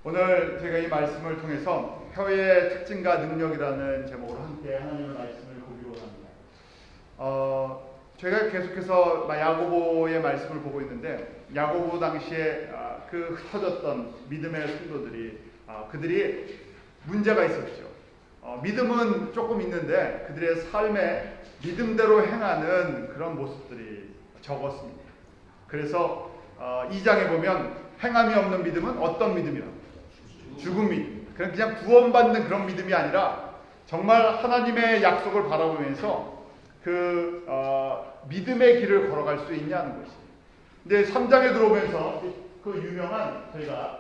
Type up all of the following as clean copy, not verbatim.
오늘 제가 이 말씀을 통해서 혀의 특징과 능력이라는 제목으로 함께 하나님의 말씀을 보기로 합니다. 제가 계속해서 야고보의 말씀을 보고 있는데 야고보 당시에 그 흩어졌던 믿음의 성도들이 그들이 문제가 있었죠. 믿음은 조금 있는데 그들의 삶에 믿음대로 행하는 그런 모습들이 적었습니다. 그래서 2장에 보면 행함이 없는 믿음은 어떤 믿음이라고? 죽은 믿음. 그냥 구원받는 그런 믿음이 아니라 정말 하나님의 약속을 바라보면서 그 믿음의 길을 걸어갈 수 있냐는 것이. 근데 3장에 들어오면서 그 유명한 저희가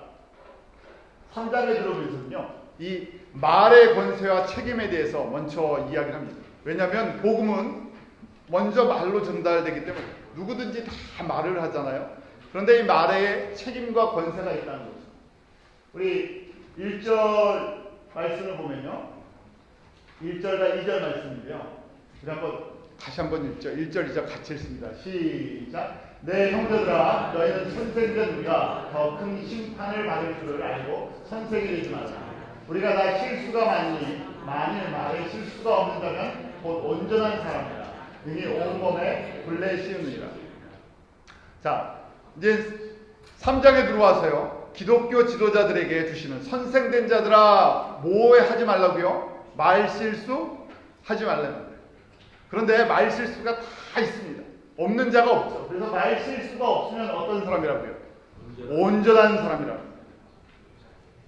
3장에 들어오면서는요, 이 말의 권세와 책임에 대해서 먼저 이야기를 합니다. 왜냐하면 복음은 먼저 말로 전달되기 때문에 누구든지 다 말을 하잖아요. 그런데 이 말에 책임과 권세가 있다는 거죠. 우리 1절 말씀을 보면요, 1절과 2절 말씀인데요. 우리 다시 한번 1절, 2절 같이 읽습니다. 시작. 내 형제들아, 너희는 선생된 우리가 더 큰 심판을 받을 줄을 알고 선생이 되지 말라. 우리가 다 실수가 많으니 만일 말에 실수가 없는다면 곧 온전한 사람이라. 능히 온몸에 굴레 씌우느니라. 자, 이제 3장에 들어와서요, 기독교 지도자들에게 주시는 선생된 자들아, 뭐에 하지 말라고요? 말실수 하지 말라는. 그런데 말실수가 다 있습니다. 없는 자가 없죠. 그래서 말실수가 없으면 어떤 사람이라고요? 온전한 사람이라고.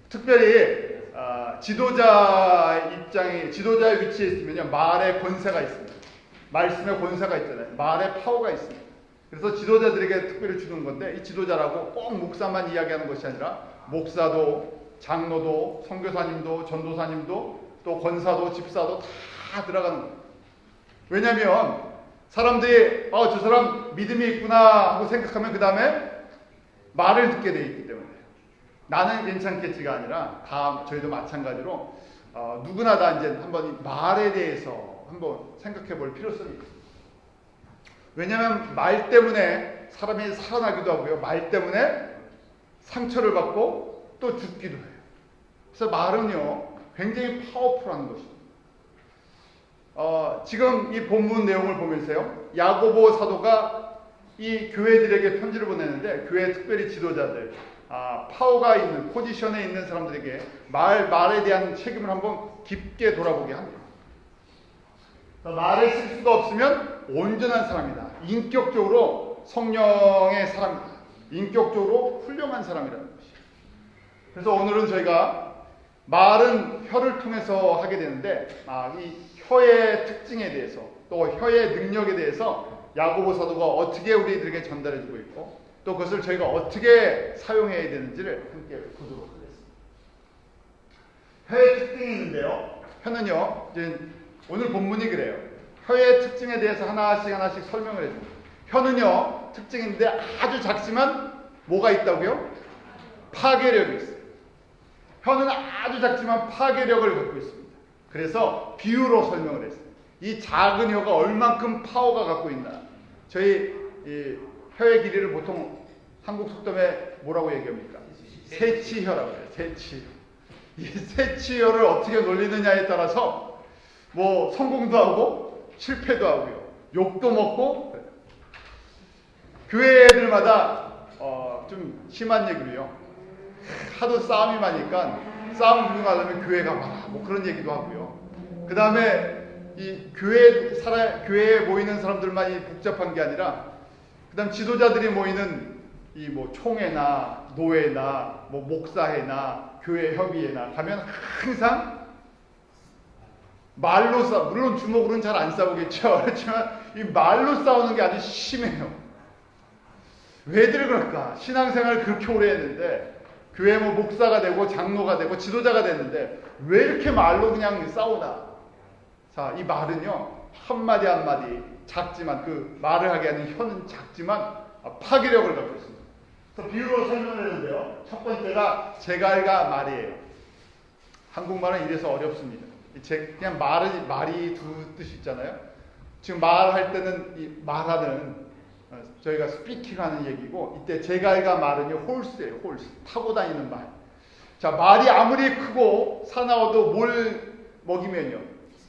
특별히 지도자 입장에, 지도자의 위치에 있으면요, 말의 권세가 있습니다. 말씀의 권세가 있잖아요. 말의 파워가 있습니다. 그래서 지도자들에게 특별히 주는 건데, 이 지도자라고 꼭 목사만 이야기하는 것이 아니라 목사도, 장로도, 선교사님도, 전도사님도, 또 권사도, 집사도 다 들어가는 거예요. 왜냐하면 사람들이 저 사람 믿음이 있구나 하고 생각하면 그 다음에 말을 듣게 돼 있기 때문에 나는 괜찮겠지가 아니라 다 저희도 마찬가지로 누구나 다 이제 한번 말에 대해서 한번 생각해 볼 필요성이 있습니다. 왜냐하면 말 때문에 사람이 살아나기도 하고요. 말 때문에 상처를 받고 또 죽기도 해요. 그래서 말은요, 굉장히 파워풀한 것입니다. 지금 이 본문 내용을 보면서요, 야고보 사도가 이 교회들에게 편지를 보내는데, 교회 특별히 지도자들, 파워가 있는 포지션에 있는 사람들에게 말에 대한 책임을 한번 깊게 돌아보게 합니다. 말을 쓸 수가 없으면 온전한 사람이다. 인격적으로 성령의 사람이다. 인격적으로 훌륭한 사람이라는 것이에요. 그래서 오늘은 저희가 말은 혀를 통해서 하게 되는데, 이 혀의 특징에 대해서, 또 혀의 능력에 대해서 야고보 사도가 어떻게 우리들에게 전달해주고 있고, 또 그것을 저희가 어떻게 사용해야 되는지를 함께 보도록 하겠습니다. 혀의 특징이 있는데요, 혀는요, 이제 오늘 본문이 그래요. 혀의 특징에 대해서 하나씩 설명을 해줍니다. 혀는요, 특징인데 아주 작지만 뭐가 있다고요? 파괴력이 있어요. 혀는 아주 작지만 파괴력을 갖고 있습니다. 그래서 비유로 설명을 했어요. 이 작은 혀가 얼만큼 파워가 갖고 있나. 저희 이 혀의 길이를 보통 한국 속담에 뭐라고 얘기합니까? 새치혀라고 해요. 새치혀. 이 새치혀를 어떻게 놀리느냐에 따라서 뭐 성공도 하고 실패도 하고요, 욕도 먹고. 교회 애들마다 좀 심한 얘기로요, 하도 싸움이 많으니까 싸움 구경하려면 교회 가봐라, 뭐 그런 얘기도 하고요. 그 다음에 이 교회에 모이는 사람들만이 복잡한 게 아니라, 그 다음 지도자들이 모이는 이 뭐 총회나 노회나 뭐 목사회나 교회 협의회나 가면 항상 말로 물론 주먹으로는 잘 안 싸우겠죠. 그렇지만 이 말로 싸우는 게 아주 심해요. 왜들 그럴까? 신앙생활을 그렇게 오래 했는데, 교회 뭐 목사가 되고 장로가 되고 지도자가 됐는데 왜 이렇게 말로 그냥 싸우나? 자, 이 말은요, 한마디 한마디 작지만, 그 말을 하게 하는 혀는 작지만 파괴력을 갖고 있습니다. 그래서 비유로 설명을 했는데요, 첫 번째가 제갈과 말이에요. 한국말은 이래서 어렵습니다. 그냥 말이 두 뜻이 있잖아요. 지금 말할 때는 이 말하는, 저희가 스피킹하는 얘기고, 이때 제갈과 말은요, 홀스예요. 홀스. 타고 다니는 말. 자, 말이 아무리 크고 사나워도 뭘 먹이면요?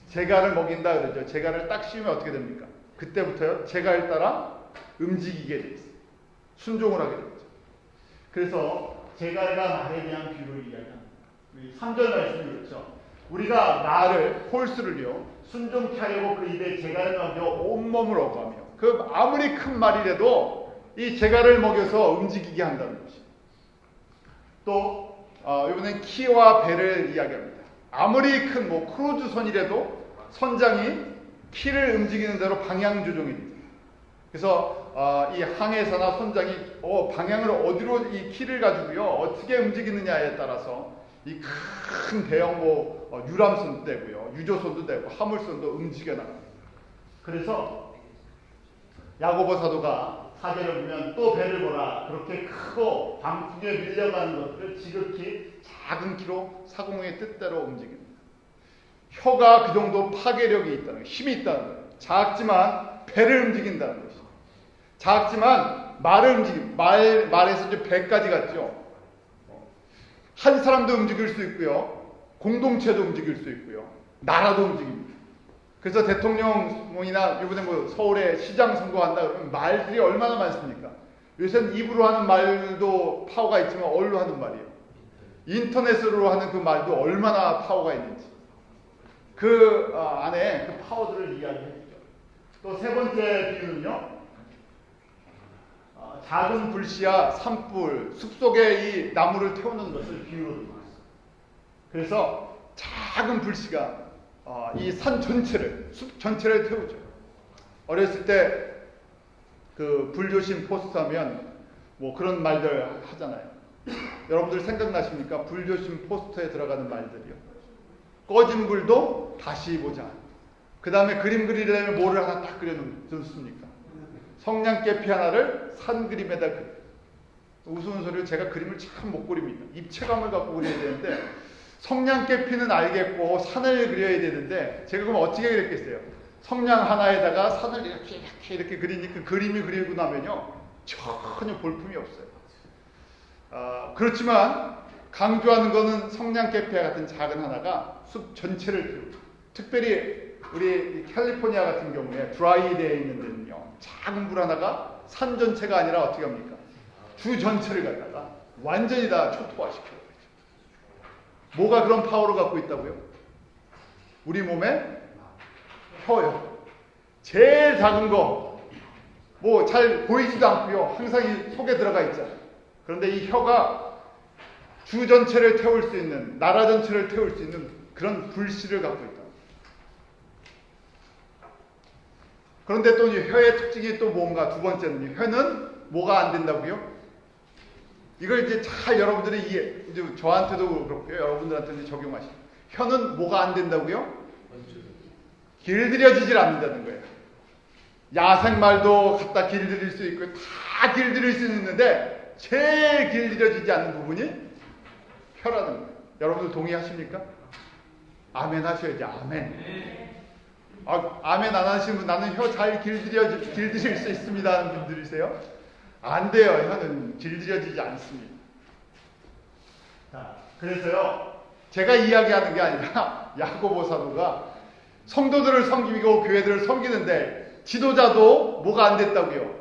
재갈을 먹인다 그러죠. 재갈을 딱 씌우면 어떻게 됩니까? 그때부터요, 재갈 따라 움직이게 돼 있어요. 순종을 하게 되죠. 그래서 재갈과 말에 대한 비유를 이야기합니다. 3절 말씀이 그렇죠. 우리가 말을, 홀수를요, 순종케 하려고 그 입에 재갈을 먹여 온몸을 어부하며, 그 아무리 큰 말이라도 이 재갈을 먹여서 움직이게 한다는 것이죠. 또 이번엔 키와 배를 이야기합니다. 아무리 큰 크루즈선이라도 선장이 키를 움직이는 대로 방향 조정이 됩니다. 그래서 이 항해사나 선장이 방향을 어디로 이 키를 가지고요 어떻게 움직이느냐에 따라서 이 큰 대형 유람선도 되고요, 유조선도 되고 화물선도 움직여 나갑니다. 그래서 야고보 사도가 4절을 보면 또 배를 보라, 그렇게 크고 방풍에 밀려가는 것들을 지극히 작은 키로 사공의 뜻대로 움직입니다. 혀가 그 정도 파괴력이 있다는 거예요. 힘이 있다는 거예요. 작지만 배를 움직인다는 것이죠. 작지만 말을 말에서 이제 배까지 갔죠. 한 사람도 움직일 수 있고요, 공동체도 움직일 수 있고요, 나라도 움직입니다. 그래서 대통령이나 이번에 서울에 시장 선거한다 그러면 말들이 얼마나 많습니까? 요새는 입으로 하는 말도 파워가 있지만 얼로 하는 말이에요. 인터넷으로 하는 그 말도 얼마나 파워가 있는지 그 안에 그 파워들을 이야기해주죠. 또 세 번째 비유는요, 작은 불씨와 산불, 숲속에 이 나무를 태우는 것을 비유로 들고 있어요. 그래서 작은 불씨가 이 산 전체를, 숲 전체를 태우죠. 어렸을 때 그 불조심 포스트 하면 그런 말들 하잖아요. 여러분들 생각나십니까? 불조심 포스터에 들어가는 말들이요. 꺼진 불도 다시 보자. 그 다음에 그림 그리려면 뭐를 하나 딱 그려놓습니까? 성냥개피 하나를 산 그림에다 그려. 우스운 소리로 제가 그림을 참 못 그립니다. 입체감을 갖고 그려야 되는데 성냥개피는 알겠고 산을 그려야 되는데 제가 그럼 어떻게 그렸겠어요? 성냥 하나에다가 산을 이렇게 그리니 그 그림이 그리고 나면요 전혀 볼품이 없어요. 그렇지만 강조하는 것은 성냥개피와 같은 작은 하나가 숲 전체를 태우고, 특별히 우리 캘리포니아 같은 경우에 드라이 되어 있는 데는요 작은 불 하나가 산 전체가 아니라 어떻게 합니까? 주 전체를 갖다가 완전히 다 초토화시켜요. 뭐가 그런 파워를 갖고 있다고요? 우리 몸에 혀요. 제일 작은 거, 잘 보이지도 않고요, 항상 이 속에 들어가 있잖아요. 그런데 이 혀가 주 전체를 태울 수 있는, 나라 전체를 태울 수 있는 그런 불씨를 갖고 있다. 그런데 또 이 혀의 특징이 또 뭔가, 두 번째는 혀는 뭐가 안 된다고요? 이걸 이제 잘 여러분들이 이제 저한테도 그렇고요, 여러분들한테도 적용하시고, 혀는 뭐가 안 된다고요? 길들여지질 않는다는 거예요. 야생말도 갖다 길들일 수 있고 다 길들일 수 있는데 제일 길들여지지 않는 부분이 혀라는 거예요. 여러분들 동의하십니까? 아멘 하셔야지. 아멘. 아멘 안 하시는 분, 나는 혀 잘 길들일 수 있습니다 하는 분들이세요? 안 돼요. 혀는 길들여지지 않습니다. 자, 그래서요, 제가 이야기하는 게 아니라 야고보 사도가 성도들을 섬기고 교회들을 섬기는데 지도자도 뭐가 안 됐다고요?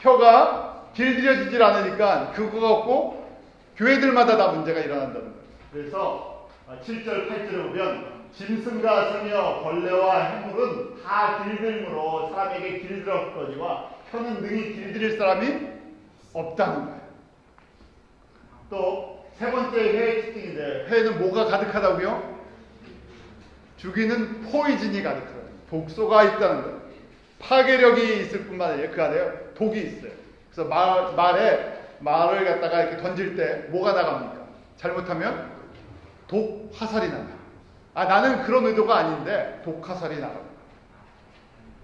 혀가 길들여지질 않으니까 그거 갖고 교회들마다 다 문제가 일어난다는 거예요. 그래서 7절 8절에 보면 짐승과 새며 벌레와 해물은 다 길들므로 사람에게 길들었거니와 혀는 능히 길들일 사람이 없다는 거예요. 또 세 번째 혀의 특징인데, 혀에는 뭐가 가득하다고요? 죽이는 포이즌이 가득하다. 독소가 있다는 거예요. 파괴력이 있을 뿐만 아니라 그 안에 독이 있어요. 그래서 말을 갖다가 이렇게 던질 때 뭐가 나갑니까? 잘못하면 독 화살이 나가. 나는 그런 의도가 아닌데 독 화살이 나갑니다.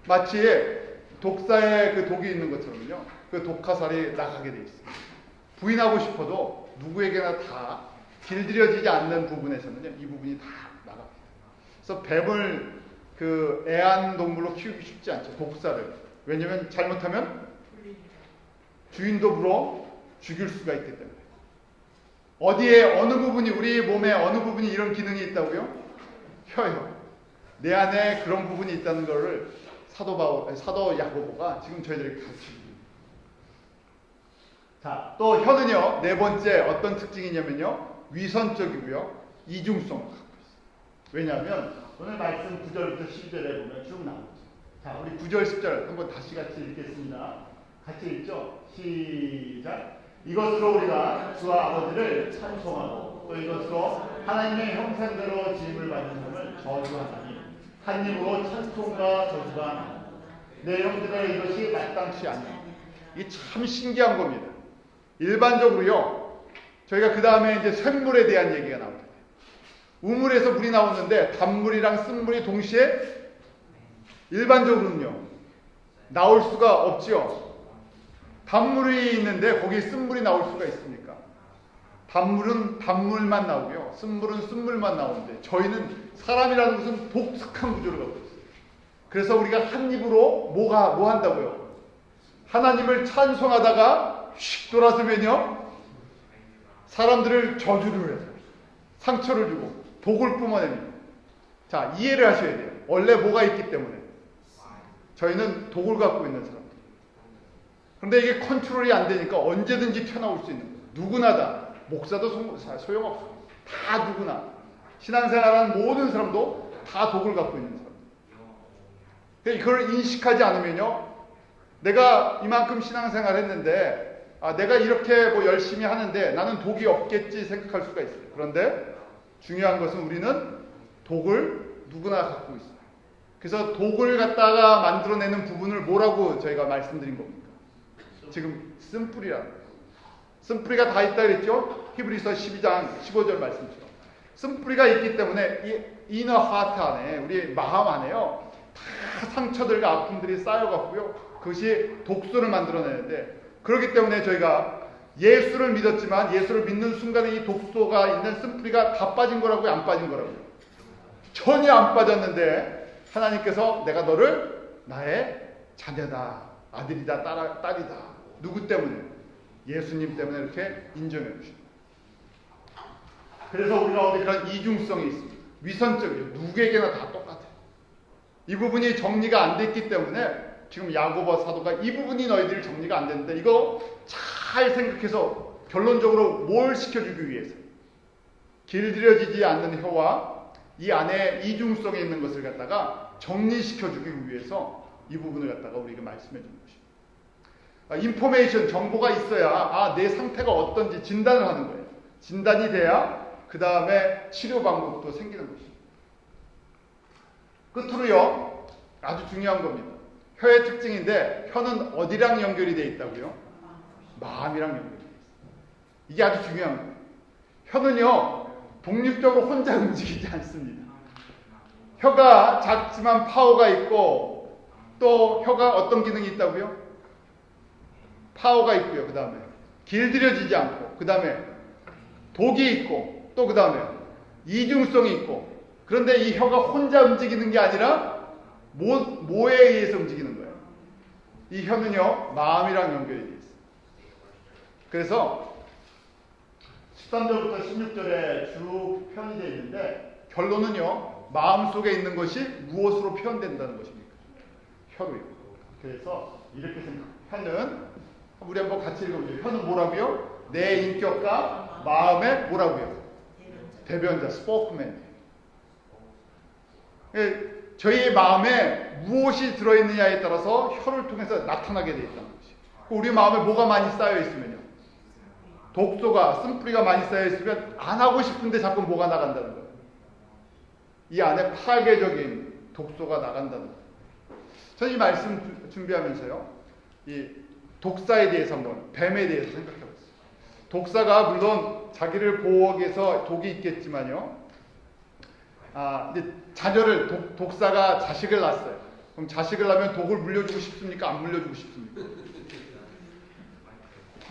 마치 독사에 그 독이 있는 것처럼요, 그 독 화살이 나가게 돼 있어요. 부인하고 싶어도 누구에게나 다 길들여지지 않는 부분에서는요, 이 부분이 다 나갑니다. 그래서 뱀을 그 애완동물로 키우기 쉽지 않죠. 독사를. 왜냐하면 잘못하면 주인도 물어 죽일 수가 있기 때문에. 어디에 어느 부분이 우리 몸에 어느 부분이 이런 기능이 있다고요? 혀요. 내 안에 그런 부분이 있다는 것을 사도 야고보가 지금 저희들에게 가르칩니다. 자, 또 혀는요, 네 번째 어떤 특징이냐면요, 위선적이고요, 이중성을 갖고 있어요. 왜냐하면 오늘 말씀 9절부터 12절에 보면 쭉 나오죠. 자, 우리 9절 10절 한번 다시 같이 읽겠습니다. 같이 읽죠? 시작. 이것으로 우리가 주와 아버지를 찬송하고 또 이것으로 하나님의 형상대로 지음을 받는 놈을 저주하나니 한 입으로 찬송과 저주가 나옵니다. 내 형제들아 이것이 마땅치 않다. 이게 참 신기한 겁니다. 일반적으로요, 저희가 그 다음에 이제 샘물에 대한 얘기가 나옵니다. 우물에서 물이 나오는데 단물이랑 쓴물이 동시에 일반적으로는요 나올 수가 없지요. 단물이 있는데 거기에 쓴물이 나올 수가 있습니까? 단물은 단물만 나오고요, 쓴물은 쓴물만 나오는데 저희는 사람이라는 것은 독특한 구조를 갖고 있어요. 그래서 우리가 한 입으로 뭐 한다고요? 하나님을 찬송하다가 휙 돌아서면요 사람들을 저주를 해요. 상처를 주고 독을 뿜어냅니다. 자, 이해를 하셔야 돼요. 원래 뭐가 있기 때문에 저희는 독을 갖고 있는 사람들. 그런데 이게 컨트롤이 안 되니까 언제든지 튀어나올 수 있는 거예요. 누구나 다. 목사도 소용없어요. 다 누구나. 신앙생활하는 모든 사람도 다 독을 갖고 있는 사람. 이걸 인식하지 않으면요, 내가 이만큼 신앙생활 했는데 내가 이렇게 뭐 열심히 하는데 나는 독이 없겠지 생각할 수가 있어요. 그런데 중요한 것은 우리는 독을 누구나 갖고 있어요. 그래서 독을 갖다가 만들어내는 부분을 뭐라고 저희가 말씀드린 겁니까? 지금 쓴뿌리라는 거예요. 쓴뿌리가 다 있다 그랬죠? 히브리서 12장 15절 말씀처럼. 쓴뿌리가 있기 때문에 이 이너 하트 안에, 우리 마음 안에요, 다 상처들과 아픔들이 쌓여갖고요, 그것이 독소를 만들어내는데, 그렇기 때문에 저희가 예수를 믿었지만 예수를 믿는 순간에 이 독소가 있는 쓴뿌리가 다 빠진 거라고요, 안 빠진 거라고요? 전혀 안 빠졌는데 하나님께서 내가 너를 나의 자녀다, 아들이다, 딸이다. 누구 때문에? 예수님 때문에 이렇게 인정해 주십니다. 그래서 우리 가운데 그런 이중성이 있습니다. 위선적이에요. 누구에게나 다 똑같아요. 이 부분이 정리가 안 됐기 때문에 지금 야고보 사도가 이 부분이 너희들이 정리가 안 됐는데 이거 잘 생각해서 결론적으로 뭘 시켜주기 위해서, 길들여지지 않는 혀와 이 안에 이중성에 있는 것을 갖다가 정리시켜주기 위해서 이 부분을 갖다가 우리에게 말씀해 주는 것입니다. 인포메이션, 정보가 있어야 내 상태가 어떤지 진단을 하는 거예요. 진단이 돼야 그 다음에 치료 방법도 생기는 것입니다. 끝으로요, 아주 중요한 겁니다. 혀의 특징인데 혀는 어디랑 연결이 되어 있다고요? 마음이랑 연결이 되어 있어요. 이게 아주 중요한 거예요. 혀는요 독립적으로 혼자 움직이지 않습니다. 혀가 작지만 파워가 있고, 또 혀가 어떤 기능이 있다고요? 파워가 있고요. 그 다음에 길들여지지 않고, 그 다음에 독이 있고, 또 그 다음에 이중성이 있고. 그런데 이 혀가 혼자 움직이는 게 아니라 뭐에 의해서 움직이는 거예요? 이 혀는요 마음이랑 연결이 되어 있어요. 그래서 13절부터 16절에 쭉 표현이 되어 있는데 결론은요, 마음속에 있는 것이 무엇으로 표현된다는 것입니까? 혀로요. 그래서 이렇게 생각합니다. 혀는, 우리 한번 같이 읽어보죠. 혀는 뭐라고요? 내 인격과 마음의 뭐라고요? 대변자, 스포크맨. 저희의 마음에 무엇이 들어있느냐에 따라서 혀를 통해서 나타나게 되어 있다는 것이에요. 우리 마음에 뭐가 많이 쌓여 있으면요, 독소가, 쓴뿌리가 많이 쌓여 있으면 안 하고 싶은데 자꾸 뭐가 나간다는 거예요. 이 안에 파괴적인 독소가 나간다는 거예요. 저는 이 말씀 준비하면서요, 이 독사에 대해서 한번, 뱀에 대해서 생각해봤어요. 독사가 물론 자기를 보호하기 위해서 독이 있겠지만요, 이제 자녀를, 독사가 자식을 낳았어요. 그럼 자식을 낳으면 독을 물려주고 싶습니까? 안 물려주고 싶습니까?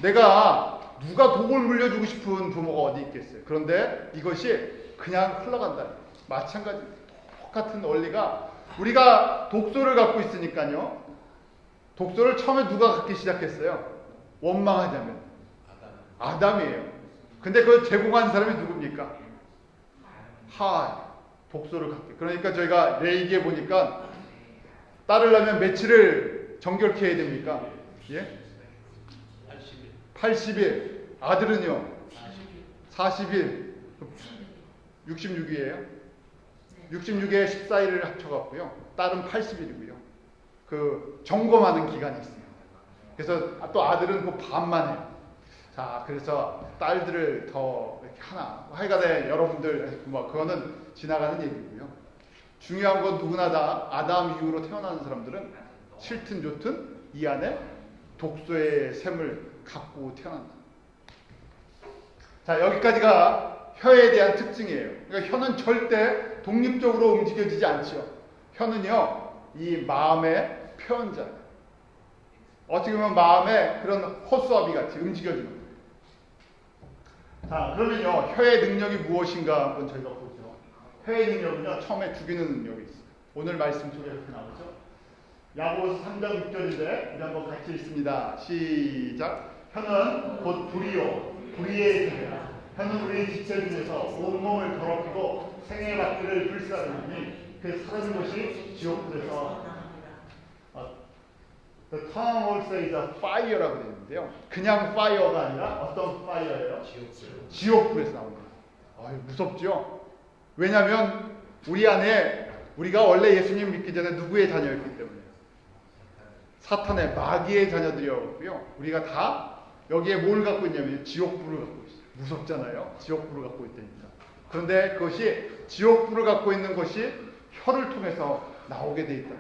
누가 독을 물려주고 싶은 부모가 어디 있겠어요? 그런데 이것이 그냥 흘러간다. 마찬가지, 똑같은 원리가, 우리가 독소를 갖고 있으니까요, 독소를 처음에 누가 갖기 시작했어요? 원망하자면 아담이에요. 근데 그걸 제공한 사람이 누굽니까? 독소를 갖게. 그러니까 저희가 레이기에 보니까 따르려면 며칠을 정결케 해야 됩니까? 예? 80일. 아들은요? 40일. 66이에요. 66에 14일을 합쳐갖고요. 딸은 80일이고요. 그 점검하는 기간이 있어요. 그래서 또 아들은 그 반만 해요. 자, 그래서 딸들을 더 이렇게 하나. 하여간에 여러분들 뭐 그거는 지나가는 얘기고요. 중요한 건 누구나 다 아담 이후로 태어나는 사람들은 싫든 좋든 이 안에 독소의 샘을 갖고 태어난다. 자, 여기까지가 혀에 대한 특징이에요. 그러니까 혀는 절대 독립적으로 움직여지지 않죠. 혀는요, 이 마음의 표현자예요. 어떻게 보면 마음의 그런 호수아비 같이 움직여주는 거예요. 자, 그러면요, 혀의 능력이 무엇인가 한번 저희가 보죠. 혀의 능력은요, 처음에 죽이는 능력이 있어요. 오늘 말씀 속에 이렇게 나오죠. 야고보서 3장 6절인데 우리 한번 같이 읽습니다. 시작. 혀는 곧 불이요, 불의의 세계라. 혀는 우리의 지체 중에서 온몸을 더럽히고 생의 밖을 불사르니 그 사는 곳이 지옥불에서 The tongue also is a fire라고 되어 있는데요. 그냥 fire가 아니라 어떤 fire예요? 지옥불에서 나옵니다. 무섭죠? 왜냐하면 우리 안에 우리가 원래 예수님 믿기 전에 누구의 자녀였기 때문에 사탄의 마귀의 자녀들이었고요. 우리가 다 여기에 뭘 갖고 있냐면 지옥불을 갖고 있어요. 무섭잖아요. 지옥불을 갖고 있다니까. 그런데 그것이 지옥불을 갖고 있는 것이 혀를 통해서 나오게 돼 있다.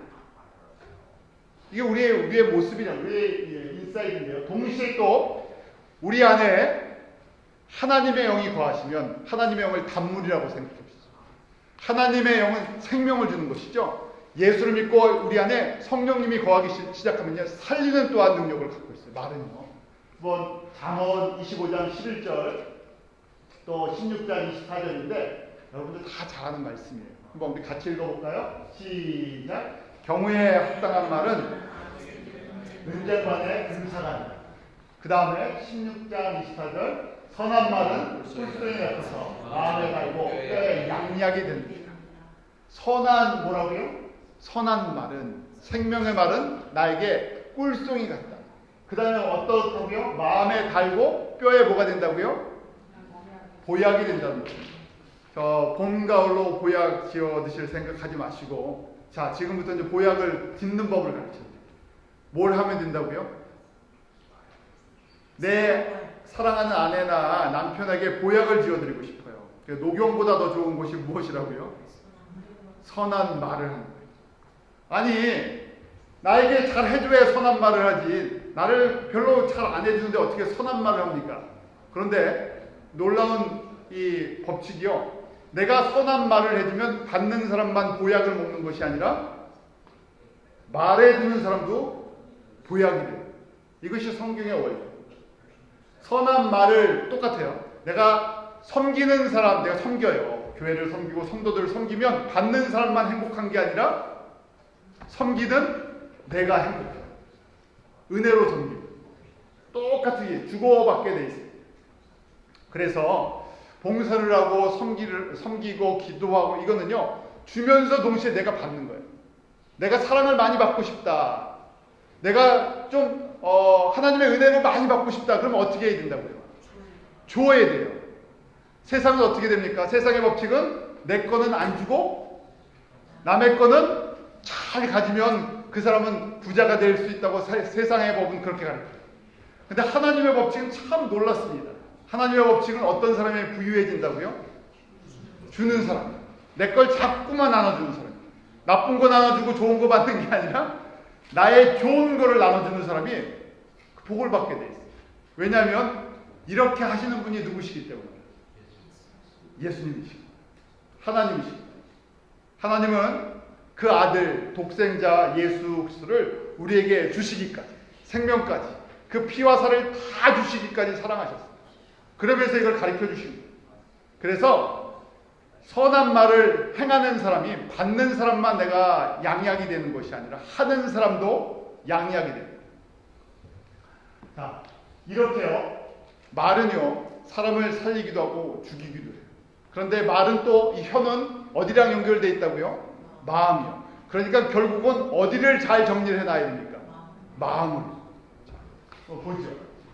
이게 우리의 모습이냐, 우리의 인사이드인데요. 동시에 또 우리 안에 하나님의 영이 거하시면 하나님의 영을 단물이라고 생각해 보시죠. 하나님의 영은 생명을 주는 것이죠. 예수를 믿고 우리 안에 성령님이 거하기 시작하면요, 살리는 또한 능력을 갖고 있어요. 말은요. 뭐 잠언 25장 11절 또 16장 24절인데 여러분들 다 잘 아는 말씀이에요. 한번 우리 같이 읽어볼까요? 시작. 경우에 합당한 말은 은쟁반의 금사간이다. 그 다음에 16장 24절 선한 말은 꿀송이 같아서 마음에 달고 뼈에 양약이 됩니다. 선한 뭐라고요? 선한 말은, 생명의 말은 나에게 꿀송이 같다. 그 다음에 어떻다고요? 마음에 달고 뼈에 뭐가 된다고요? 보약이 된다는 거예요. 봄, 가을로 보약 지어 드실 생각하지 마시고, 자, 지금부터 이제 보약을 짓는 법을 가르쳐요. 뭘 하면 된다고요? 내 사랑하는 아내나 남편에게 보약을 지어드리고 싶어요. 녹용보다 더 좋은 것이 무엇이라고요? 선한 말을 하는 거예요. 아니, 나에게 잘 해줘야 선한 말을 하지, 나를 별로 잘 안 해주는데 어떻게 선한 말을 합니까? 그런데 놀라운 이 법칙이요, 내가 선한 말을 해주면 받는 사람만 보약을 먹는 것이 아니라 말해주는 사람도 보약이 돼요. 이것이 성경의 원리. 선한 말을 똑같아요. 내가 섬기는 사람, 내가 섬겨요. 교회를 섬기고 성도들을 섬기면 받는 사람만 행복한 게 아니라 섬기는 내가 행복해요. 은혜로 섬기고 똑같이 주고받게 돼 있어요. 그래서 봉사를 하고 섬기고 기도하고 이거는요, 주면서 동시에 내가 받는 거예요. 내가 사랑을 많이 받고 싶다. 내가 좀 하나님의 은혜를 많이 받고 싶다. 그러면 어떻게 해야 된다고요? 줘야 돼요. 세상은 어떻게 됩니까? 세상의 법칙은 내 거는 안 주고 남의 거는 잘 가지면 그 사람은 부자가 될 수 있다고 세상의 법은 그렇게 가르쳐요. 근데 하나님의 법칙은 참 놀랐습니다. 하나님의 법칙은 어떤 사람이 부유해진다고요? 주는 사람. 내 걸 자꾸만 나눠주는 사람. 나쁜 거 나눠주고 좋은 거 받는 게 아니라 나의 좋은 거를 나눠주는 사람이 복을 받게 돼 있어요. 왜냐하면 이렇게 하시는 분이 누구시기 때문에 예수님이시고 하나님이시고, 하나님은 그 아들 독생자 예수 그리스도를 우리에게 주시기까지, 생명까지, 그 피와 살을 다 주시기까지 사랑하셨어요. 그러면서 이걸 가르쳐 주십니다. 그래서 선한 말을 행하는 사람이 받는 사람만 내가 양약이 되는 것이 아니라 하는 사람도 양약이 됩니다. 자, 이렇게요. 말은요, 사람을 살리기도 하고 죽이기도 해요. 그런데 말은 또 이 혀는 어디랑 연결되어 있다고요? 마음이요. 그러니까 결국은 어디를 잘 정리를 해놔야 됩니까? 마음을. 보죠.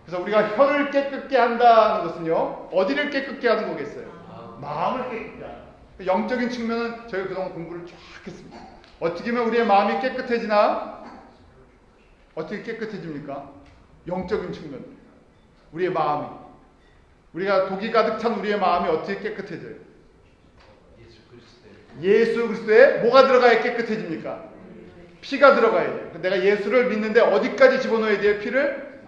그래서 우리가 혀를 깨끗게 한다는 것은요, 어디를 깨끗게 하는 거겠어요? 마음을 깨끗게 하는. 영적인 측면은 저희가 그동안 공부를 쫙 했습니다. 어떻게 하면 우리의 마음이 깨끗해지나? 어떻게 깨끗해집니까? 영적인 측면. 우리의 마음이. 우리가 독이 가득 찬 우리의 마음이 어떻게 깨끗해져요? 예수 그리스도에 뭐가 들어가야 깨끗해집니까? 피가 들어가야 돼요. 내가 예수를 믿는데 어디까지 집어넣어야 돼요? 피를?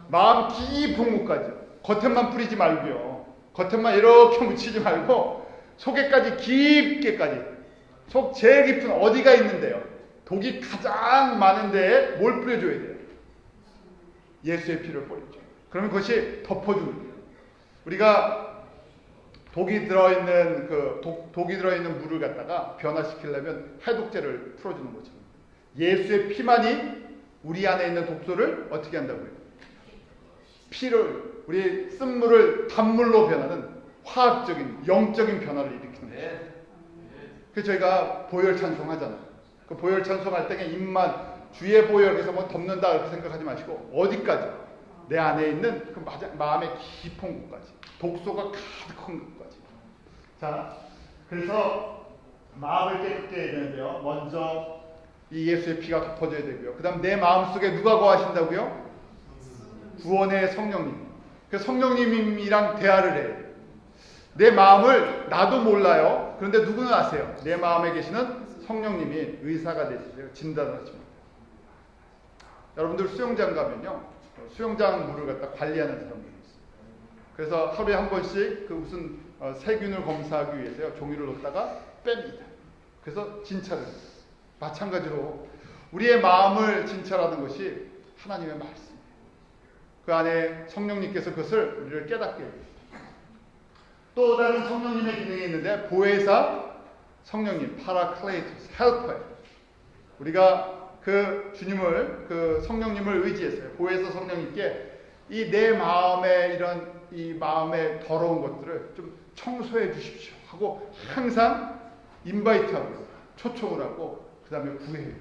마음 깊은 곳까지. 겉에만 뿌리지 말고요. 겉에만 이렇게 묻히지 말고 속에까지 깊게까지. 속 제일 깊은 어디가 있는데요? 독이 가장 많은 데에 뭘 뿌려줘야 돼요? 예수의 피를 뿌리죠. 그러면 그것이 덮어주는 거예요. 우리가 독이 들어있는 독이 들어있는 물을 갖다가 변화시키려면 해독제를 풀어주는 거죠. 예수의 피만이 우리 안에 있는 독소를 어떻게 한다고요? 피를 우리 쓴물을 단물로 변하는 화학적인 영적인 변화를 일으키는 거죠. 그래서 저희가 보혈 찬송하잖아요. 그 보혈 찬송할 때 입만 주의 보혈에서 뭐 덮는다 이렇게 생각하지 마시고 어디까지 내 안에 있는 그 마음의 깊은 곳까지 독소가 가득한 곳까지. 자, 그래서 마음을 깨끗게 해야 되는데요. 먼저 이 예수의 피가 덮어져야 되고요. 그 다음 내 마음속에 누가 거하신다고요? 구원의 성령님. 그 성령님이랑 대화를 해야 돼요. 내 마음을 나도 몰라요. 그런데 누구는 아세요. 내 마음에 계시는 성령님이 의사가 되시고요. 진단을 하십니다. 여러분들 수영장 가면요. 수영장 물을 갖다 관리하는 사람들이 있어요. 그래서 하루에 한 번씩 그 무슨 세균을 검사하기 위해서요. 종이를 넣다가 뺍니다. 그래서 진찰을 해요. 마찬가지로 우리의 마음을 진찰하는 것이 하나님의 말씀이에요. 그 안에 성령님께서 그것을 우리를 깨닫게 해요. 또 다른 성령님의 기능이 있는데 보혜사 성령님, 파라클레이토스, 헬퍼예요. 우리가 그 주님을, 그 성령님을 의지했어요. 보혜사 성령님께 이 내 마음에 이런 이 마음의 더러운 것들을 좀 청소해 주십시오 하고 항상 인바이트하고 초청을 하고 그 다음에 구해요.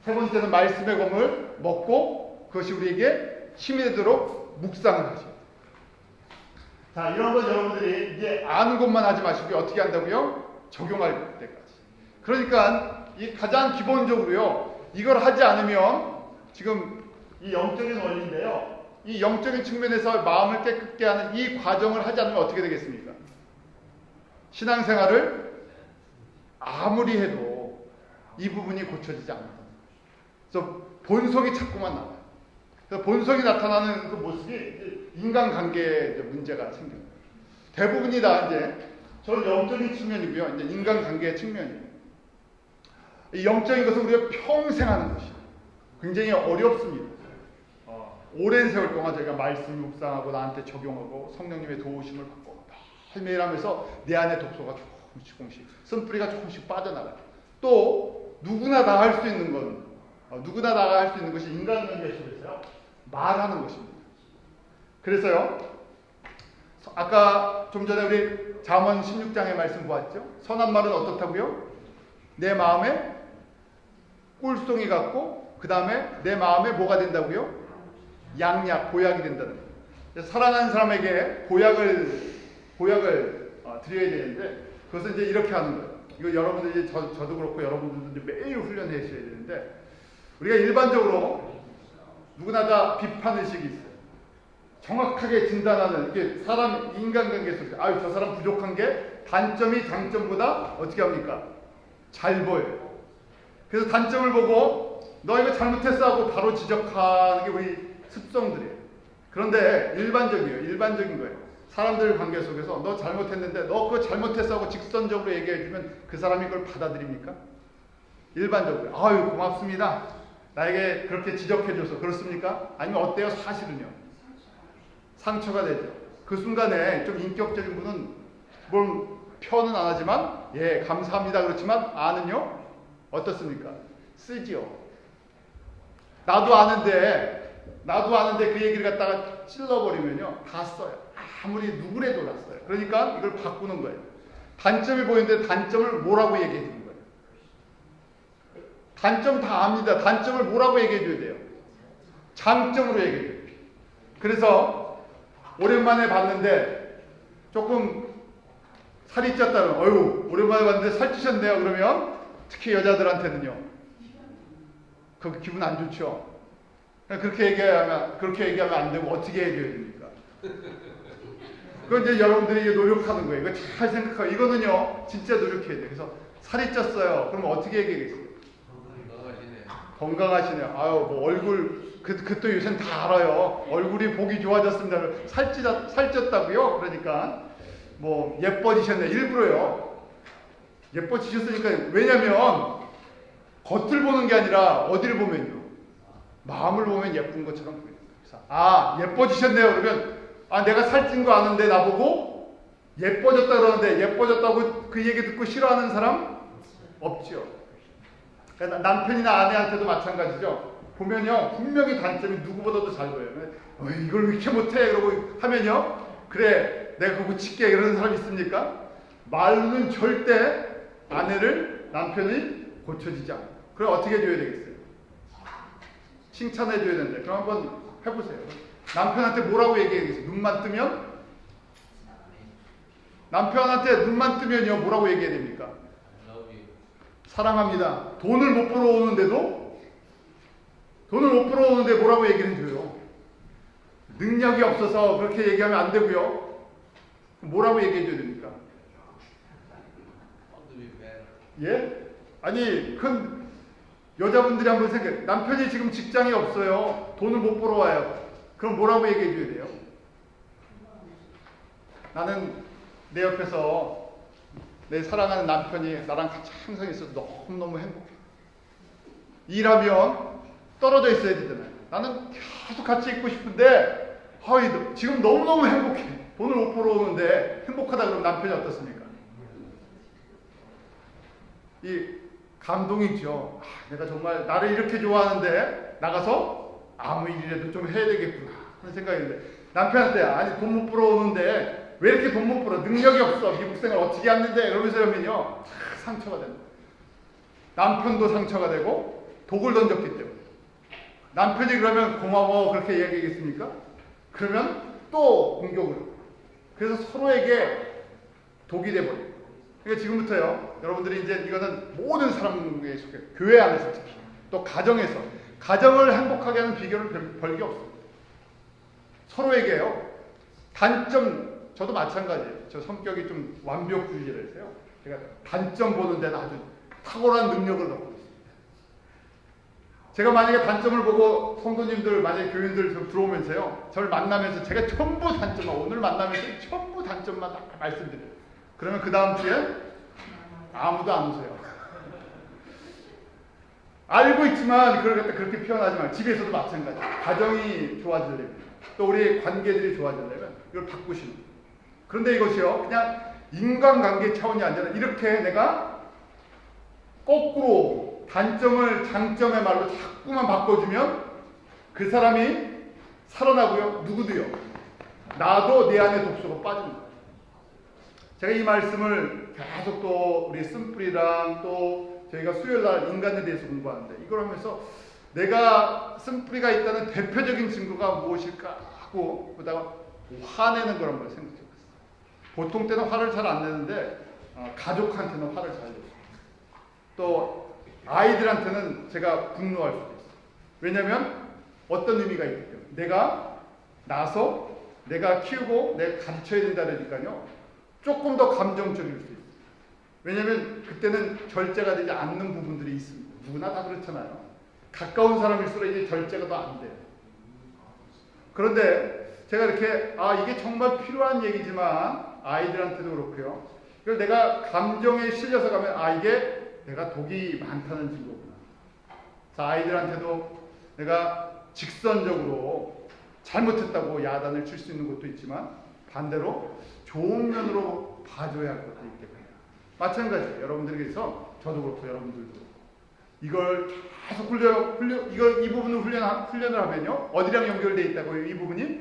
세 번째는 말씀의 검을 먹고 그것이 우리에게 힘이 되도록 묵상을 하죠. 자, 이런 건 여러분들이 이제 아는 것만 하지 마시고 어떻게 한다고요? 적용할 때까지. 그러니까 이 가장 기본적으로요. 이걸 하지 않으면 지금 이 영적인 원리인데요. 이 영적인 측면에서 마음을 깨끗게 하는 이 과정을 하지 않으면 어떻게 되겠습니까? 신앙생활을 아무리 해도 이 부분이 고쳐지지 않는다. 그래서 본성이 자꾸만 나와요. 그래서 본성이 나타나는 그 모습이 인간관계에 문제가 생겨요. 대부분이 다 이제 저는 영적인 측면이고요. 이제 인간관계의 측면이에요. 이 영적인 것은 우리가 평생 하는 것이에요. 굉장히 어렵습니다. 오랜 세월 동안 저희가 말씀 묵상하고 나한테 적용하고 성령님의 도우심을 받고 매일 하면서 내 안에 독소가 조금씩 쓴뿌리가 조금씩 빠져나가요. 또 누구나 다 할 수 있는 건 누구나 다 할 수 있는 것이 인간관계 속에서요. 말하는 것입니다. 그래서요. 아까 좀 전에 우리 잠언 16장의 말씀 보았죠? 선한 말은 어떻다고요? 내 마음에 꿀송이 같고 그 다음에 내 마음에 뭐가 된다고요? 양약, 보약이 된다는 거예요. 사랑하는 사람에게 보약을 드려야 되는데 그것은 이제 이렇게 하는 거예요. 이거 여러분들이 저도 그렇고 여러분들도 이제 매일 훈련해 주셔야 되는데 우리가 일반적으로 누구나 다 비판의식이 있어요. 정확하게 진단하는 이게 사람 인간관계 속에서 저 사람 부족한 게 단점이 장점보다 어떻게 합니까? 잘 보여요. 그래서 단점을 보고 너 이거 잘못했어 하고 바로 지적하는 게 우리 습성들이에요. 그런데 일반적인 거예요. 사람들 관계 속에서 너 잘못했는데 너 그거 잘못했어 하고 직선적으로 얘기해주면 그 사람이 그걸 받아들입니까? 일반적으로 아유 고맙습니다. 나에게 그렇게 지적해줘서 그렇습니까? 아니면 어때요? 사실은요? 상처가 되죠. 그 순간에 좀 인격적인 분은 뭘 표현은 안 하지만 예 감사합니다 그렇지만 아는요? 어떻습니까? 쓰지요. 나도 아는데 나도 아는데 그 얘기를 갖다가 찔러버리면요 다 써요. 아무리 누구래도 다 써요. 그러니까 이걸 바꾸는 거예요. 단점이 보이는데 단점을 뭐라고 얘기해 주는 거예요. 단점 다 압니다. 단점을 뭐라고 얘기해 줘야 돼요. 장점으로 얘기해 줘요. 그래서 오랜만에 봤는데 조금 살이 쪘다면 어휴 오랜만에 봤는데 살찌셨네요. 그러면 특히 여자들한테는요 그 기분 안 좋죠. 그렇게 얘기하면 안 되고 어떻게 해줘야 됩니까? 그건 이제 여러분들이 노력하는 거예요. 이거 잘 생각하고 이거는요 진짜 노력해야 돼요. 그래서 살이 쪘어요. 그럼 어떻게 얘기하겠어요? 건강하시네요. 아유 뭐 얼굴 또 요새는 다 알아요. 얼굴이 보기 좋아졌습니다. 살쪘다고요? 그러니까 뭐 예뻐지셨네. 일부러요. 예뻐지셨으니까 왜냐면 겉을 보는 게 아니라 어디를 보면요. 마음을 보면 예쁜 것처럼 보여요. 아 예뻐지셨네요. 그러면 아 내가 살찐 거 아는데 나보고 예뻐졌다 그러는데 예뻐졌다고 그 얘기 듣고 싫어하는 사람 없죠. 그러니까 남편이나 아내한테도 마찬가지죠. 보면요 분명히 단점이 누구보다도 잘 보여요. 이걸 왜 이렇게 못해? 그러고 하면요 그래 내가 그거 고칠게 이러는 사람 있습니까? 말로는 절대 아내를 남편이 고쳐지지 않아요. 그럼 어떻게 해줘야 되겠어요? 칭찬해 줘야 되는데 그럼 한번 해보세요. 남편한테 뭐라고 얘기해야겠어요? 눈만 뜨면? 남편한테 눈만 뜨면요 뭐라고 얘기해야 됩니까? 사랑합니다. 돈을 못 벌어오는데도 돈을 못 벌어오는데 뭐라고 얘기를 해줘요? 능력이 없어서 그렇게 얘기하면 안 되고요. 뭐라고 얘기해줘야 됩니까? 예? 아니 큰 여자분들이 한번 생각해. 남편이 지금 직장이 없어요. 돈을 못 벌어와요. 그럼 뭐라고 얘기해줘야 돼요? 나는 내 옆에서 내 사랑하는 남편이 나랑 같이 항상 있어서 너무너무 행복해. 일하면 떨어져 있어야 되잖아요. 나는 계속 같이 있고 싶은데 지금 너무너무 행복해. 돈을 못 벌어오는데 행복하다 그러면 남편이 어떻습니까? 이 감동이죠. 내가 정말 나를 이렇게 좋아하는데 나가서 아무 일이라도 좀 해야 되겠구나 하는 생각인데 남편한테 아니 돈 못 벌어오는데 왜 이렇게 돈 못 벌어? 능력이 없어. 미국 생활 어떻게 하는데? 그러면서 하면요 상처가 됩니다. 남편도 상처가 되고 독을 던졌기 때문에 남편이 그러면 고마워 그렇게 이야기하겠습니까? 그러면 또 공격을 하고 그래서 서로에게 독이 돼버려요. 그러니까 지금부터요 여러분들이 이제 이거는 모든 사람에 속해 교회 안에서 특히 또 가정에서 가정을 행복하게 하는 비결은 별게 없습니다. 서로에게요 단점 저도 마찬가지예요. 저 성격이 좀 완벽주의자라서요. 제가 단점 보는 데는 아주 탁월한 능력을 갖고 있습니다. 제가 만약에 단점을 보고 성도님들 만약에 교인들 들어오면서요 저를 만나면서 제가 전부 단점만 오늘 만나면서 전부 단점만 다 말씀드려요. 그러면 그 다음 주에 아무도 안 오세요. 알고 있지만 그걸 갖다 그렇게 표현하지 말고 집에서도 마찬가지. 가정이 좋아지려면 또 우리 관계들이 좋아지려면 이걸 바꾸시는 거예요. 그런데 이것이요 그냥 인간관계 차원이 아니라 이렇게 내가 거꾸로 단점을 장점의 말로 자꾸만 바꿔주면 그 사람이 살아나고요 누구도요 나도 내 안에 독소가 빠집니다. 제가 이 말씀을 계속 또 우리 쓴뿌리랑 또 저희가 수요일날 인간에 대해서 공부하는데 이걸 하면서 내가 쓴뿌리가 있다는 대표적인 증거가 무엇일까 하고 그러다가 화내는 걸 한번 생각해봤어요. 보통 때는 화를 잘 안 내는데 가족한테는 화를 잘 내요. 또 아이들한테는 제가 분노할 수도 있어요. 왜냐하면 어떤 의미가 있기 때문에 내가 나서 내가 키우고 내가 가르쳐야 된다 그러니까요 조금 더 감정적일 수 있어요. 왜냐하면 그때는 절제가 되지 않는 부분들이 있습니다. 누구나 다 그렇잖아요. 가까운 사람일수록 이제 절제가 더 안 돼요. 그런데 제가 이렇게 이게 정말 필요한 얘기지만 아이들한테도 그렇고요. 그래서 내가 감정에 실려서 가면 이게 내가 독이 많다는 증거구나. 자, 아이들한테도 내가 직선적으로 잘못했다고 야단을 칠 수 있는 것도 있지만 반대로 좋은 면으로 봐줘야 할 것도 있겠군요. 마찬가지예요. 여러분들에게서 저도 그렇고 여러분들도 그렇고 이걸 계속 이 부분을 훈련을 하면요. 어디랑 연결되어 있다고요? 이 부분이?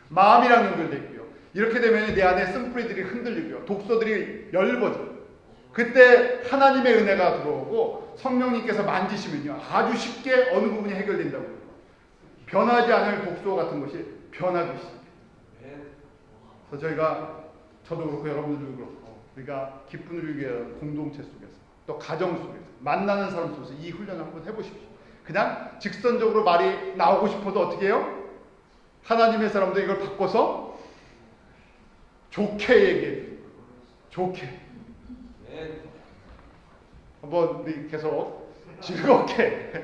마음이랑 연결되어 있고요. 이렇게 되면 내 안에 쓴뿌리들이 흔들리고요. 독소들이 열버져요. 그때 하나님의 은혜가 들어오고 성령님께서 만지시면요. 아주 쉽게 어느 부분이 해결된다고요. 변하지 않을 독소 같은 것이 변하기 시작해요. 그래서 저도 그렇고 여러분들도 그렇고 우리가 기쁨을 위해 공동체 속에서 또 가정 속에서 만나는 사람 속에서 이 훈련을 한번 해보십시오. 그냥 직선적으로 말이 나오고 싶어도 어떻게 해요? 하나님의 사람도 이걸 바꿔서 좋게 얘기해요. 좋게. 한번 우리 계속 즐겁게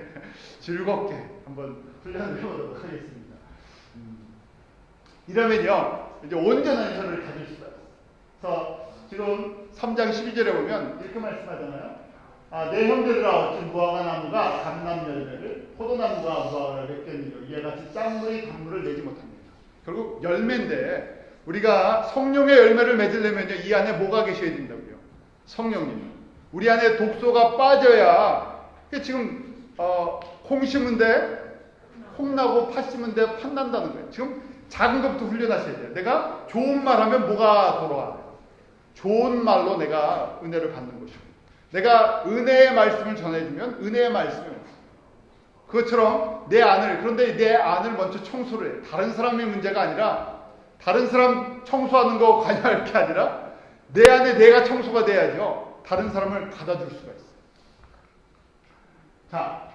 한번 훈련을 해보도록 하겠습니다. 이러면요 이제 온전한 혀를 가질 수가 있어요. 그래서 지금 3장 12절에 보면 이렇게 말씀하잖아요. 내 형제들아 어찌 무화과 나무가 감람 열매를 포도나무가 무화과를 맺겠느냐 이와 같이 짠물이 단물을 내지 못합니다. 결국 열매인데 우리가 성령의 열매를 맺으려면요 이 안에 뭐가 계셔야 된다고요? 성령님. 우리 안에 독소가 빠져야 지금 콩 심은데 콩 나고 팥 심은데 팥 난다는 거예요. 지금 작은 것부터 훈련하셔야 돼요. 내가 좋은 말 하면 뭐가 돌아와요? 좋은 말로 내가 은혜를 받는 것이고 내가 은혜의 말씀을 전해주면 은혜의 말씀이 와요. 그것처럼 그런데 내 안을 먼저 청소를 해요. 다른 사람의 문제가 아니라 다른 사람 청소하는 거 관여할 게 아니라 내 안에 내가 청소가 돼야죠. 다른 사람을 받아줄 수가 있어요. 자,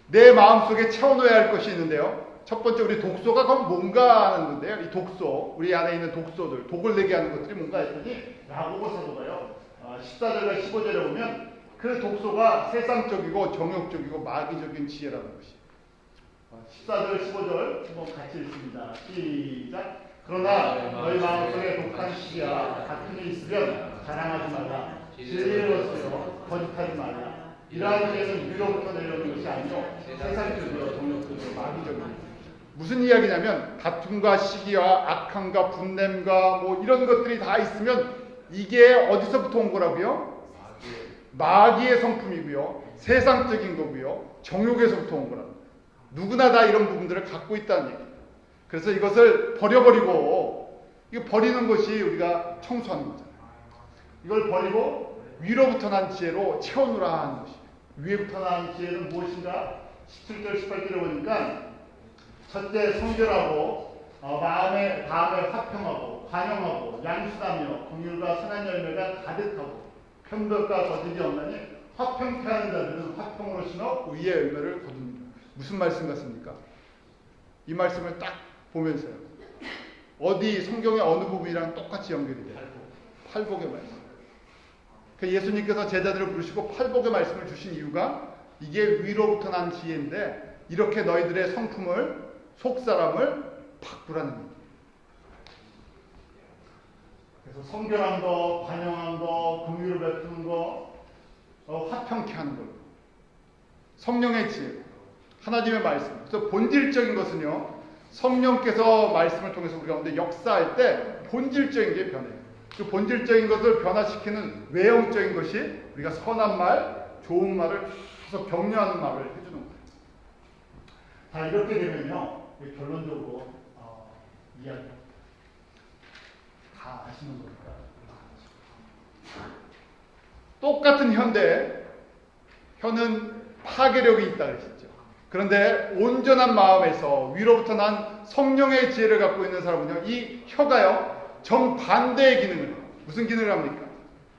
내 마음속에 채워넣어야 할 것이 있는데요. 첫 번째 우리 독소가 그럼 뭔가 하는 건데요. 이 독소, 우리 안에 있는 독소들, 독을 내게 하는 것들이 뭔가 했더니 야고보 사도가요. 14절과 15절에 보면 그 독소가 세상적이고 정욕적이고 마귀적인 지혜라는 것이에요. 14절, 15절 한번 같이 읽습니다. 시작. 그러나 너희 마음속에 독한 시기와 다툼이 있으면 자랑하지 말라. 진리로서요 거짓하지 말라. 이러한 죄는 위로부터 내려오는 것이 아니요 세상적이요 정욕적이요 마귀적이요. 무슨 이야기냐면 다툼과 시기와 악함과 분냄과 뭐 이런 것들이 다 있으면 이게 어디서부터 온 거라고요? 마귀의 성품이고요. 세상적인 거고요. 정욕에서부터 온 거라고. 누구나 다 이런 부분들을 갖고 있다는 얘기예요. 그래서 이것을 버려버리고 이거 버리는 것이 우리가 청소하는 거잖아요. 이걸 버리고 위로부터 난 지혜로 채워놓으라 하는 것이에요. 위로부터 난 지혜는 무엇인가? 17절 18절에 보니까 첫째 성결하고 마음에 화평하고 관용하고 양순하며 긍휼과 선한 열매가 가득하고 편덕과 거짓이 없나니 화평케 하는 자들은 화평으로 신어 의의 열매를 거둡니다. 무슨 말씀 같습니까? 이 말씀을 딱 보면서요. 어디 성경의 어느 부분이랑 똑같이 연결이 돼요? 팔복의 말씀. 예수님께서 제자들을 부르시고 팔복의 말씀을 주신 이유가 이게 위로부터 난 지혜인데 이렇게 너희들의 성품을 속사람을 바꾸라는 거예요. 그래서 성결한 거, 관용한 거, 긍휼을 베푸는 거, 화평케 하는 거. 성령의 지혜, 하나님의 말씀. 그래서 본질적인 것은요. 성령께서 말씀을 통해서 우리 가운데 역사할 때 본질적인 게 변해요. 그 본질적인 것을 변화시키는 외형적인 것이 우리가 선한 말, 좋은 말을 해서 격려하는 말을 해주는 거예요. 자, 이렇게 되면요. 결론적으로 이야기 다 아시는 거니까. 똑같은 혀인데 혀는 파괴력이 있다 그랬죠. 그런데 온전한 마음에서 위로부터 난 성령의 지혜를 갖고 있는 사람은요. 이 혀가요. 정반대의 기능을 해요. 무슨 기능을 합니까?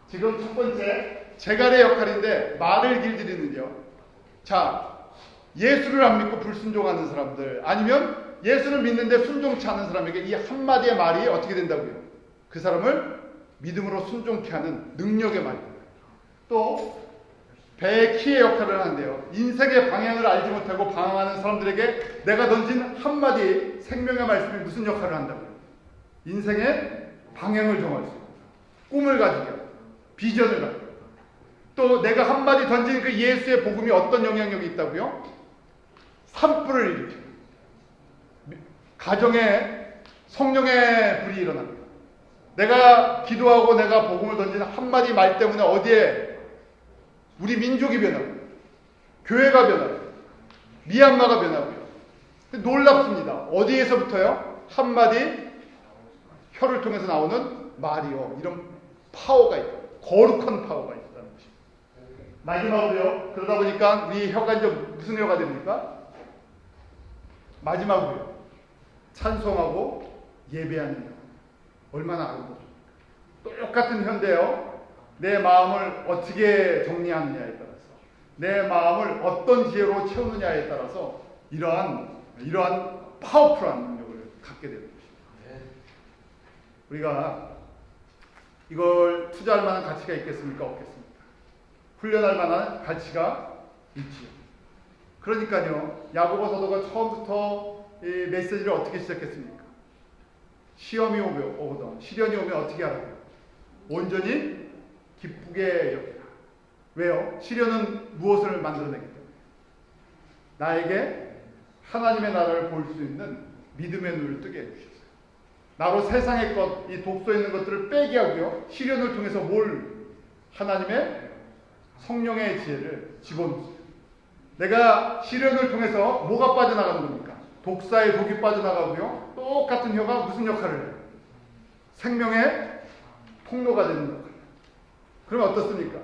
지금 첫 번째 제갈의 역할인데 말을 길들이는요. 자, 예수를 안 믿고 불순종하는 사람들 아니면 예수를 믿는데 순종치 않는 사람에게 이 한마디의 말이 어떻게 된다고요? 그 사람을 믿음으로 순종케 하는 능력의 말입니다. 또 배의 키의 역할을 하는데요. 인생의 방향을 알지 못하고 방황하는 사람들에게 내가 던진 한마디 생명의 말씀이 무슨 역할을 한다고요? 인생의 방향을 정할 수 있고 꿈을 가지게 하고 비전을 가지고 또 내가 한마디 던진 그 예수의 복음이 어떤 영향력이 있다고요? 산불을 일으켜요. 가정에 성령의 불이 일어납니다. 내가 기도하고 내가 복음을 던지는 한마디 말 때문에 어디에 우리 민족이 변하고 교회가 변하고요. 미얀마가 변하고요. 놀랍습니다. 어디에서부터요? 한마디 혀를 통해서 나오는 말이요. 이런 파워가 있다. 거룩한 파워가 있다는 것입니다. 마지막으로요. 그러다 보니까 우리 혀가 이제 무슨 혀가 됩니까? 마지막으로요. 찬송하고 예배하는 혀. 얼마나 아름답습니까? 똑같은 혀인데요. 내 마음을 어떻게 정리하느냐에 따라서, 내 마음을 어떤 지혜로 채우느냐에 따라서 이러한 파워풀한 능력을 갖게 되는 것입니다. 우리가 이걸 투자할 만한 가치가 있겠습니까? 없겠습니까? 훈련할 만한 가치가 있지요. 그러니까요, 야고보 사도가 처음부터 이 메시지를 어떻게 시작했습니까? 시험이 오거든, 시련이 오면 어떻게 하라고요? 온전히 기쁘게 여기라. 왜요? 시련은 무엇을 만들어내기 때문에? 나에게 하나님의 나라를 볼 수 있는 믿음의 눈을 뜨게 해주셨어요. 나로 세상의 것, 이 독소에 있는 것들을 빼게 하고요. 시련을 통해서 하나님의 성령의 지혜를 집어넣습니다. 내가 시련을 통해서 뭐가 빠져나가는 겁니까? 독사의 독이 빠져나가고요. 똑같은 혀가 무슨 역할을 해요? 생명의 통로가 되는 역할. 그러면 어떻습니까?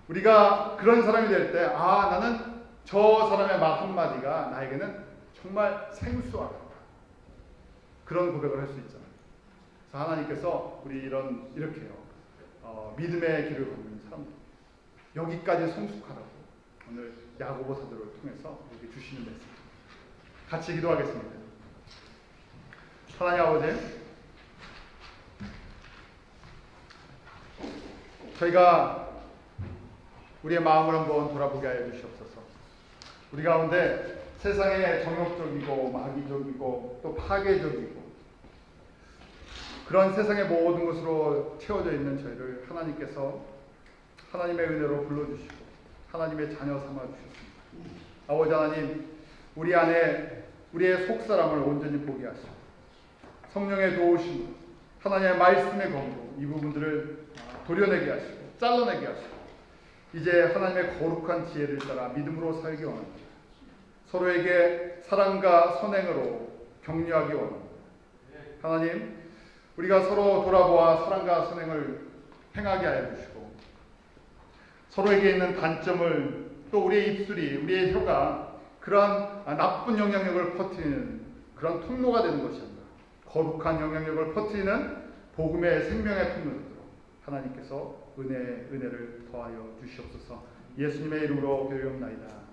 우리가 그런 사람이 될 때, 나는 저 사람의 말 한마디가 나에게는 정말 생수와 같다. 그런 고백을 할 수 있잖아요. 그래서 하나님께서 우리 이렇게요. 믿음의 길을 걷는 사람들. 여기까지 성숙하라고 오늘 야고보 사도를 통해서 이렇게 주시는 메시지. 같이 기도하겠습니다. 하나님 아버지, 저희가 우리의 마음을 한번 돌아보게 하여 주시옵소서. 우리 가운데 세상에 정욕적이고 마귀적이고 또 파괴적이고 그런 세상의 모든 것으로 채워져 있는 저희를 하나님께서 하나님의 은혜로 불러주시고 하나님의 자녀 삼아 주셨습니다. 아버지 하나님, 우리 안에 우리의 속사람을 온전히 보게 하시고 성령의 도우심, 하나님의 말씀의 검으로 이 부분들을 도려내게 하시고 잘라내게 하시고 이제 하나님의 거룩한 지혜를 따라 믿음으로 살기 원합니다. 서로에게 사랑과 선행으로 격려하기 원합니다. 하나님, 우리가 서로 돌아보아 사랑과 선행을 행하게 하여 주시고 서로에게 있는 단점을 또 우리의 입술이, 우리의 혀가 그러한 나쁜 영향력을 퍼뜨리는 그런 통로가 되는 것이 아니라 거룩한 영향력을 퍼뜨리는 복음의 생명의 통로로 하나님께서 은혜를 더하여 주시옵소서. 예수님의 이름으로 기도하옵나이다.